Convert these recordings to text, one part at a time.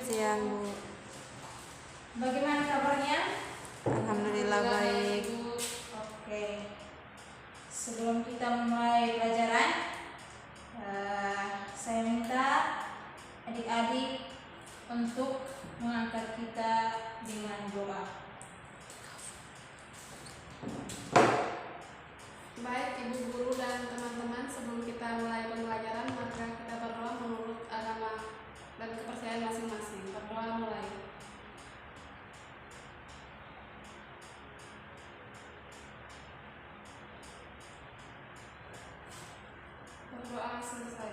siang, Bu. Bagaimana kabarnya? Alhamdulillah baik. Oke. Sebelum kita memulai pelajaran, saya minta adik-adik untuk mengangkat kita dengan doa. Baik Ibu Guru dan teman-teman, sebelum kita mulai pembelajaran maka kita berdoa menurut agama dan kepercayaan masing-masing. Berdoa mulai. Berdoa selesai.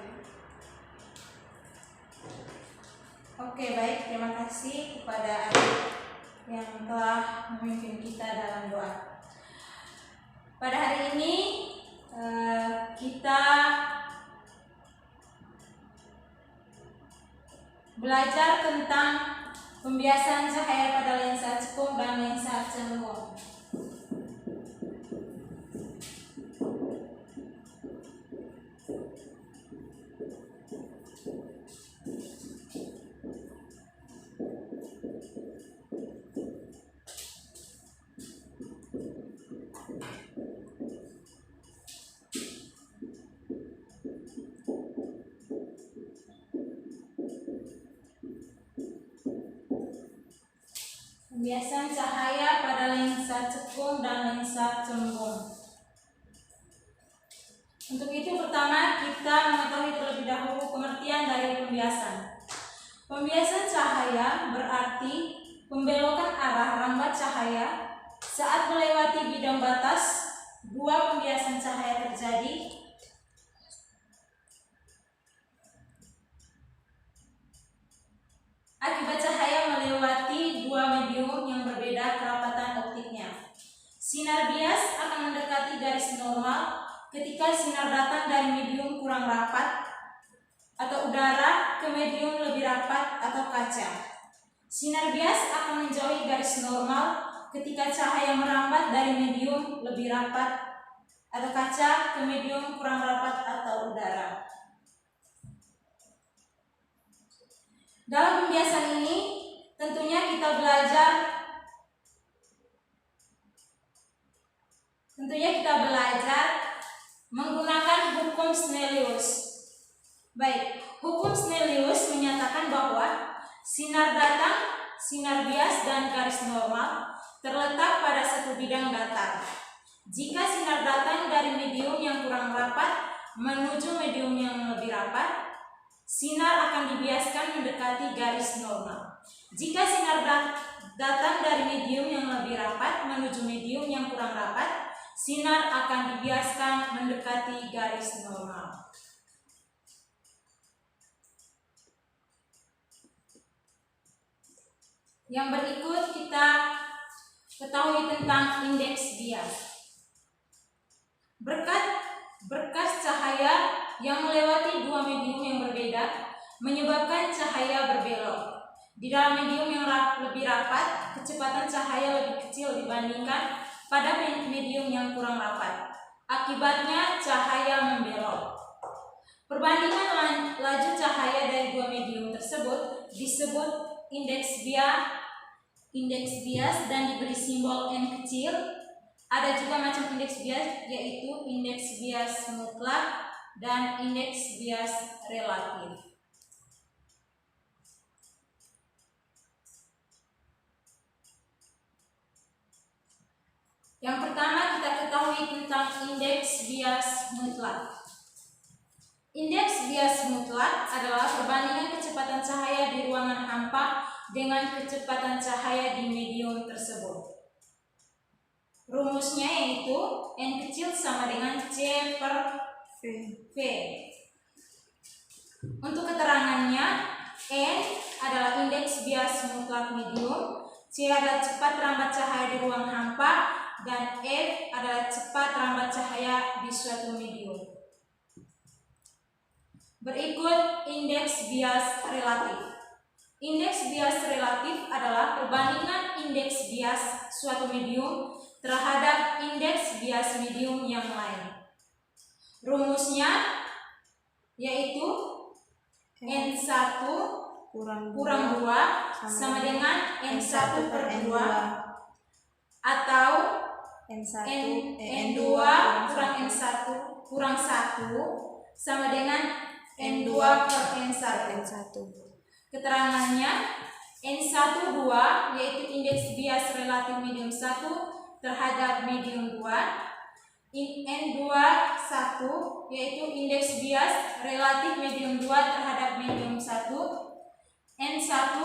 Oke, baik. Terima kasih kepada adik yang telah memimpin kita dalam doa. Pada hari ini kita belajar tentang pembiasaan cahaya pada lensa cekung dan lensa cenderung. Pembiasaan cahaya pada lensa cekung dan lensa cembung. Untuk itu pertama kita mengetahui terlebih dahulu pengertian dari pembiasan. Pembiasan cahaya berarti pembelokan arah rambat cahaya saat melewati bidang batas dua pembiasan cahaya terjadi akibat cahaya melewati dua medium yang berbeda kerapatan optiknya. Sinar bias akan mendekati garis normal ketika sinar datang dari medium kurang rapat atau udara ke medium lebih rapat atau kaca. Sinar bias akan menjauhi garis normal ketika cahaya merambat dari medium lebih rapat atau kaca ke medium kurang rapat atau udara. Dalam pembiasan ini tentunya kita belajar menggunakan hukum Snellius. Baik, hukum Snellius menyatakan bahwa sinar datang, sinar bias dan garis normal terletak pada satu bidang datar. Jika sinar datang dari medium yang kurang rapat menuju medium yang lebih rapat, sinar akan dibiaskan mendekati garis normal. Jika sinar datang dari medium yang lebih rapat menuju medium yang kurang rapat, sinar akan dibiaskan mendekati garis normal. Yang berikut kita ketahui tentang indeks bias. Berkas cahaya yang melewati dua medium yang berbeda menyebabkan cahaya berbelok. Di dalam medium yang lebih rapat, kecepatan cahaya lebih kecil dibandingkan pada medium yang kurang rapat. Akibatnya cahaya membelok. Perbandingan laju cahaya dari dua medium tersebut disebut indeks bias dan diberi simbol N kecil. Ada juga macam indeks bias, yaitu indeks bias mutlak dan indeks bias relatif. Yang pertama kita ketahui tentang indeks bias mutlak. Indeks bias mutlak adalah perbandingan kecepatan cahaya di ruangan hampa dengan kecepatan cahaya di medium tersebut. Rumusnya yaitu N kecil sama dengan C per V. Untuk keterangannya, N adalah indeks bias mutlak medium, C adalah cepat rambat cahaya di ruang hampa, dan F adalah cepat rambat cahaya di suatu medium. Berikut indeks bias relatif. Indeks bias relatif adalah perbandingan indeks bias suatu medium terhadap indeks bias medium yang lain. Rumusnya yaitu N1 kurang 2 sama dengan N1/2 atau N2 kurang N1 kurang 1 sama dengan N2/N1. Keterangannya N12 yaitu indeks bias relatif medium 1 terhadap medium 2. N21 yaitu indeks bias relatif medium 2 terhadap medium 1. N1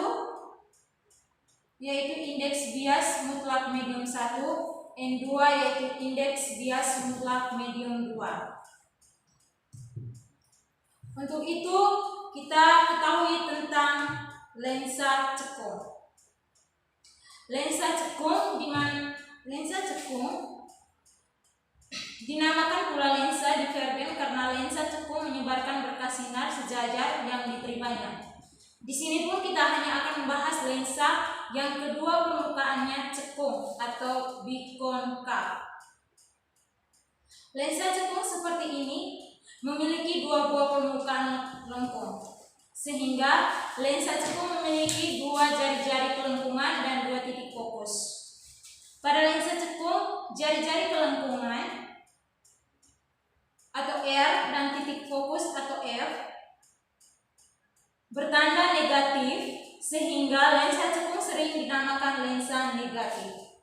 yaitu indeks bias mutlak medium 1. N2 yaitu indeks bias mutlak medium 2. Untuk itu kita ketahui tentang lensa cekung. Lensa cekung dinamakan pula lensa divergen karena lensa cekung menyebarkan berkas sinar sejajar yang diterimanya. Di sini pun kita hanya akan membahas lensa yang kedua permukaannya cekung atau bikonkav. Lensa cekung seperti ini memiliki dua buah permukaan lengkung, sehingga lensa cekung memiliki dua jari-jari kelengkungan dan dua titik fokus. Pada lensa cekung, jari-jari kelengkungan atau R dan titik fokus atau F bertanda negatif, sehingga lensa cekung sering dinamakan lensa negatif.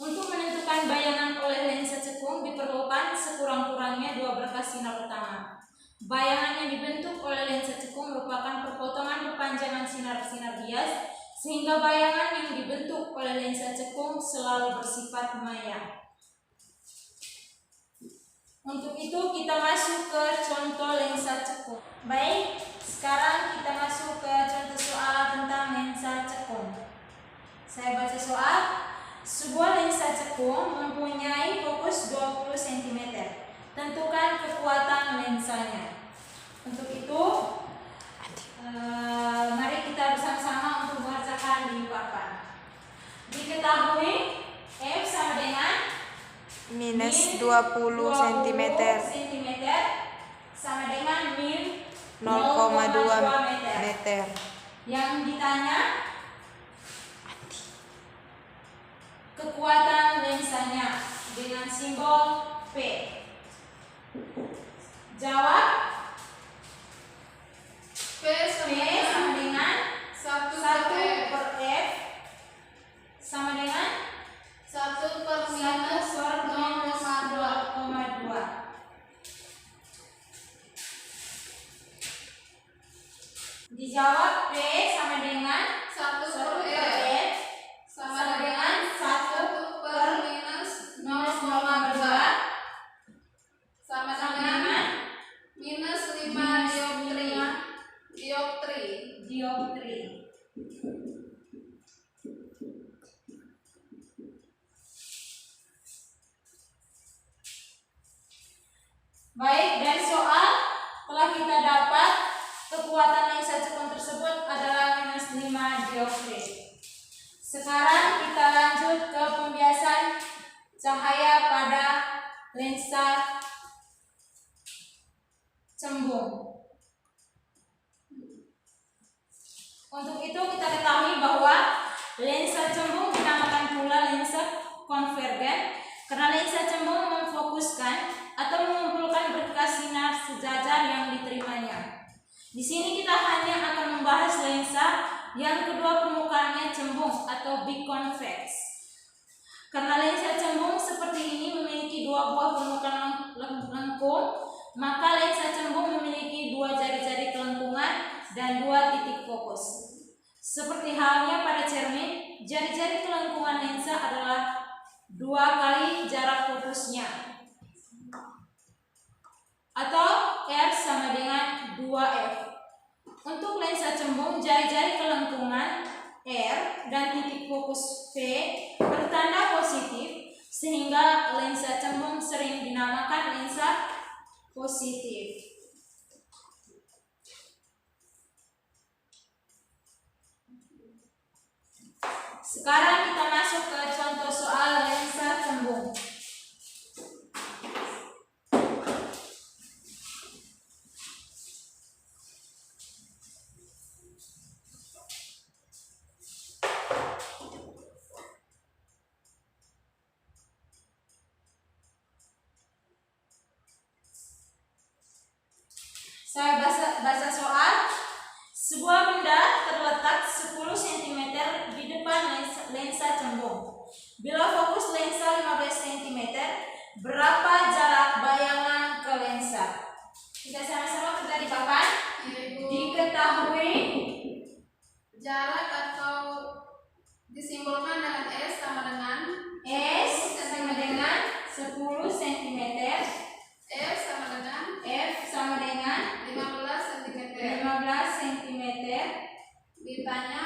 Untuk menentukan bayangan oleh lensa cekung diperlukan sekurang-kurangnya dua berkas sinar utama. Bayangan yang dibentuk oleh lensa cekung merupakan perpotongan perpanjangan sinar-sinar bias, sehingga bayangan yang dibentuk oleh lensa cekung selalu bersifat maya. Untuk itu kita masuk ke contoh lensa cekung. Baik, sekarang kita masuk ke contoh soal tentang lensa cekung. Saya baca soal. Sebuah lensa cekung mempunyai fokus 20 cm. Tentukan kekuatan lensanya. Untuk itu, mari kita bersama-sama untuk mengerjakan di papan. Diketahui F sama dengan minus 20 cm sama dengan min 0,2 meter. Yang ditanya kekuatan lensanya dengan simbol P. Jawab. P sama dengan 1 per F sama dengan 1 per minus 0,2. Dijawab P sama dengan 1 per F F sama dengan 1 per minus 0,2 sama dengan minus 5 dioptri. Baik, dari soal telah kita dapat kekuatan lensa cekung tersebut adalah minus 5 dioptri. Sekarang kita lanjut ke pembiasan cahaya pada lensa cembung. Untuk itu kita ketahui bahwa lensa cembung dinamakan pula lensa konvergen karena lensa cembung memfokuskan atau mengumpulkan berkas sinar sejajar yang diterimanya. Di sini kita hanya akan membahas lensa yang kedua permukaannya cembung atau biconvex. Karena lensa cembung seperti ini memiliki dua buah permukaan lengkung, maka lensa cembung memiliki dua jari-jari kelengkungan dan dua titik fokus. Seperti halnya pada cermin, jari-jari kelengkungan lensa adalah 2 kali jarak fokusnya, atau R sama dengan 2F. Untuk lensa cembung, jari-jari kelengkungan R dan titik fokus V bertanda positif, sehingga lensa cembung sering dinamakan lensa positif. Sekarang kita masuk ke contoh soal lensa cembung. Saya baca soal. Sebuah benda terletak 10 cm di depan lensa cembung. Bila fokus lensa 15 cm, berapa jarak bayangan ke lensa? Kita sama-sama kerja di papan. Yaitu Diketahui jarak atau disimbolkan dengan S sama dengan S sama dengan 10 cm, F sama dengan F sama dengan 15 cm. 15 cm. Ditanya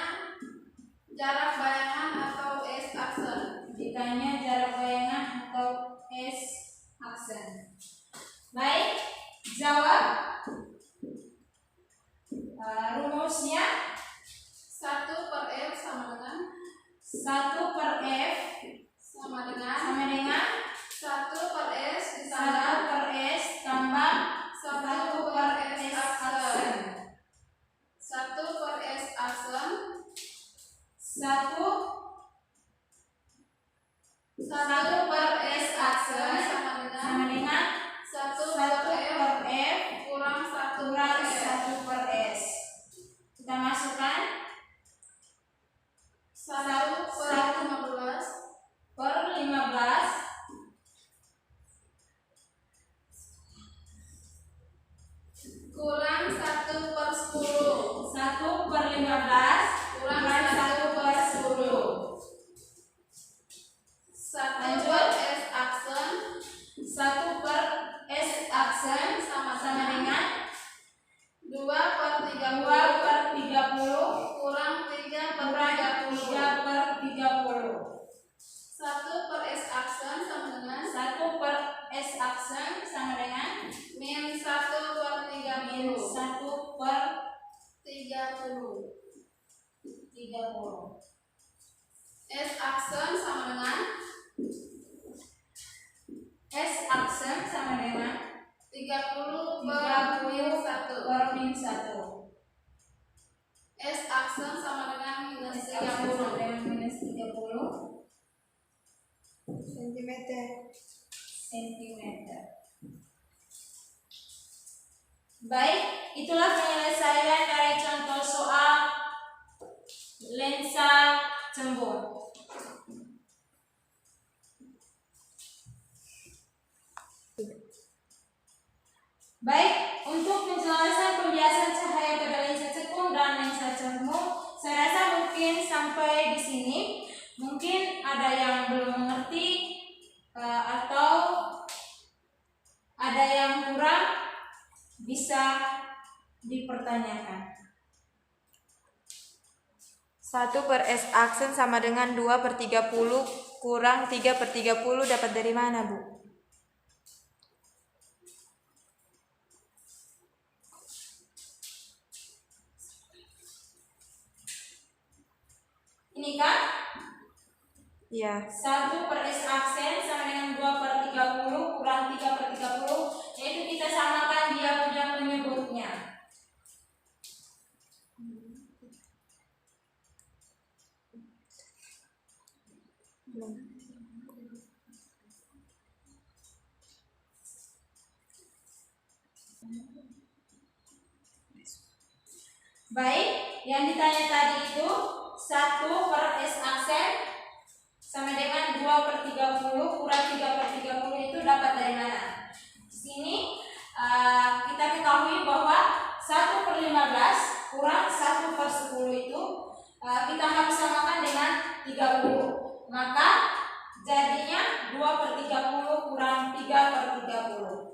jarak bayangan atau S aksen. Ditanya jarak bayangan atau S aksen. Baik, jawab. Rumusnya 1 per F sama dengan 1 per F sama dengan sama dengan 1 per S 1 ditambah per S tambah 1 per S aksen. 1 per S aksen 1 per S aksen sama dengan 1 1 per per F F kurang 1 kurang per S. 1 per S. Kita masukkan 1 per 15 per 15 kurang 1 per 10 1 per 15 kurang 1 per 10. 1 per S aksen 1 per S aksen sama dengan 2 per 2 30 per 30 kurang 3 per kurang 30. 3 per 30. 1 per S aksen sama dengan 1 per S aksen sama dengan min 1 per 30. min 1 per 30. 30. S aksen sama dengan S aksen sama dengan 30 per 30 min 1. per min 1. S aksen sama dengan minus S aksen sama 30. dengan minus 30 Sentimeter. sentimeter. Baik, itulah penyelesaian dari contoh soal lensa cembung. Baik, untuk penjelasan pembiasan cahaya pada lensa cekung dan lensa cembung, saya rasa mungkin sampai di sini. Mungkin ada yang belum mengerti atau ada yang kurang, bisa dipertanyakan. 1 per S aksen sama dengan 2 per 30 kurang 3 per 30 dapat dari mana, Bu? Ini kan Ya. 1 per S aksen sama dengan 2 per 30 kurang 3 per 30, yaitu kita samakan dia punya penyebutnya. Baik, yang ditanya tadi itu 1 per S aksen sama dengan 2 per 30 kurang 3 per 30 itu dapat dari mana? Di sini kita ketahui bahwa 1 per 15 kurang 1 per 10 itu kita harus samakan dengan 30. Maka jadinya 2 per 30 kurang 3 per 30.